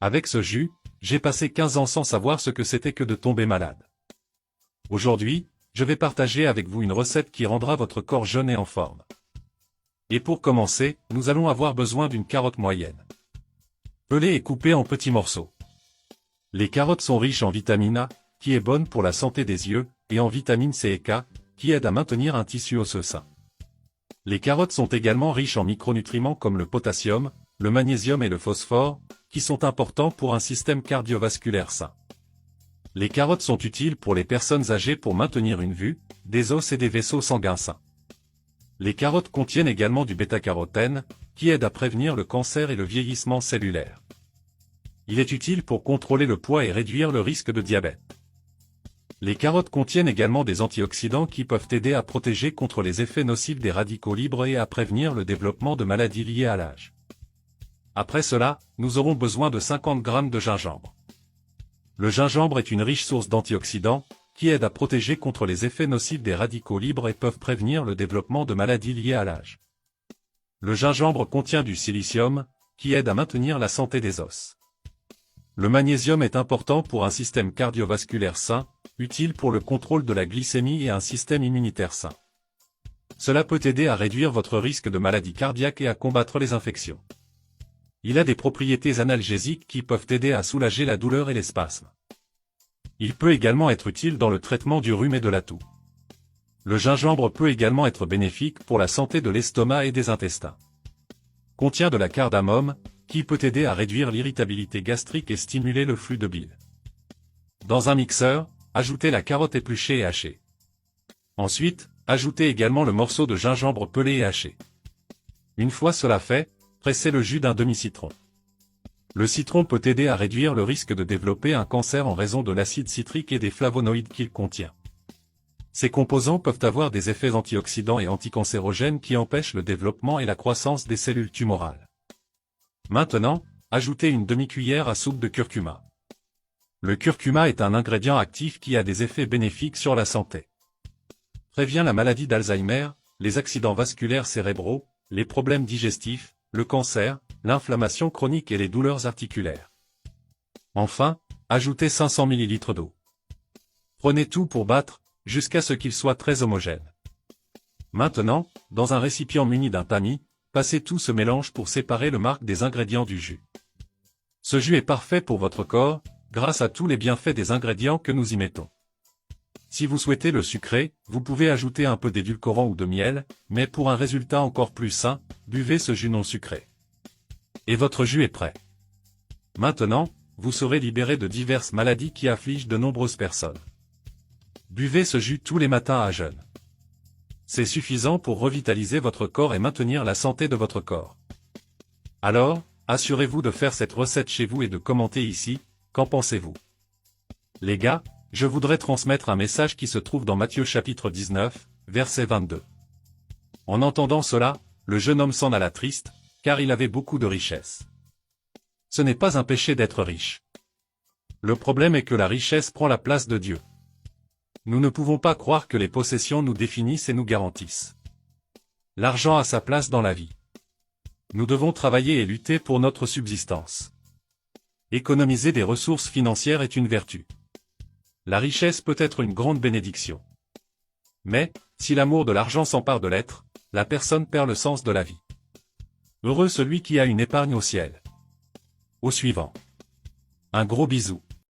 Avec ce jus, j'ai passé 15 ans sans savoir ce que c'était que de tomber malade. Aujourd'hui, je vais partager avec vous une recette qui rendra votre corps jeune et en forme. Et pour commencer, nous allons avoir besoin d'une carotte moyenne. Pelée et coupée en petits morceaux. Les carottes sont riches en vitamine A, qui est bonne pour la santé des yeux, et en vitamine C et K, qui aident à maintenir un tissu osseux sain. Les carottes sont également riches en micronutriments comme le potassium, le magnésium et le phosphore, qui sont importants pour un système cardiovasculaire sain. Les carottes sont utiles pour les personnes âgées pour maintenir une vue, des os et des vaisseaux sanguins sains. Les carottes contiennent également du bêta-carotène, qui aide à prévenir le cancer et le vieillissement cellulaire. Il est utile pour contrôler le poids et réduire le risque de diabète. Les carottes contiennent également des antioxydants qui peuvent aider à protéger contre les effets nocifs des radicaux libres et à prévenir le développement de maladies liées à l'âge. Après cela, nous aurons besoin de 50 g de gingembre. Le gingembre est une riche source d'antioxydants, qui aide à protéger contre les effets nocifs des radicaux libres et peuvent prévenir le développement de maladies liées à l'âge. Le gingembre contient du silicium, qui aide à maintenir la santé des os. Le magnésium est important pour un système cardiovasculaire sain, utile pour le contrôle de la glycémie et un système immunitaire sain. Cela peut aider à réduire votre risque de maladie cardiaque et à combattre les infections. Il a des propriétés analgésiques qui peuvent aider à soulager la douleur et les spasmes. Il peut également être utile dans le traitement du rhume et de la toux. Le gingembre peut également être bénéfique pour la santé de l'estomac et des intestins. Contient de la cardamome, qui peut aider à réduire l'irritabilité gastrique et stimuler le flux de bile. Dans un mixeur, ajoutez la carotte épluchée et hachée. Ensuite, ajoutez également le morceau de gingembre pelé et haché. Une fois cela fait, pressez le jus d'un demi-citron. Le citron peut aider à réduire le risque de développer un cancer en raison de l'acide citrique et des flavonoïdes qu'il contient. Ces composants peuvent avoir des effets antioxydants et anticancérogènes qui empêchent le développement et la croissance des cellules tumorales. Maintenant, ajoutez une demi-cuillère à soupe de curcuma. Le curcuma est un ingrédient actif qui a des effets bénéfiques sur la santé. Prévient la maladie d'Alzheimer, les accidents vasculaires cérébraux, les problèmes digestifs, le cancer, l'inflammation chronique et les douleurs articulaires. Enfin, ajoutez 500 ml d'eau. Prenez tout pour battre, jusqu'à ce qu'il soit très homogène. Maintenant, dans un récipient muni d'un tamis, passez tout ce mélange pour séparer le marc des ingrédients du jus. Ce jus est parfait pour votre corps, grâce à tous les bienfaits des ingrédients que nous y mettons. Si vous souhaitez le sucré, vous pouvez ajouter un peu d'édulcorant ou de miel, mais pour un résultat encore plus sain, buvez ce jus non sucré. Et votre jus est prêt. Maintenant, vous serez libéré de diverses maladies qui affligent de nombreuses personnes. Buvez ce jus tous les matins à jeun. C'est suffisant pour revitaliser votre corps et maintenir la santé de votre corps. Alors, assurez-vous de faire cette recette chez vous et de commenter ici, qu'en pensez-vous? Les gars, je voudrais transmettre un message qui se trouve dans Matthieu chapitre 19, verset 22. En entendant cela, le jeune homme s'en alla triste, car il avait beaucoup de richesses. Ce n'est pas un péché d'être riche. Le problème est que la richesse prend la place de Dieu. Nous ne pouvons pas croire que les possessions nous définissent et nous garantissent. L'argent a sa place dans la vie. Nous devons travailler et lutter pour notre subsistance. Économiser des ressources financières est une vertu. La richesse peut être une grande bénédiction. Mais, si l'amour de l'argent s'empare de l'être, la personne perd le sens de la vie. Heureux celui qui a une épargne au ciel. Au suivant. Un gros bisou.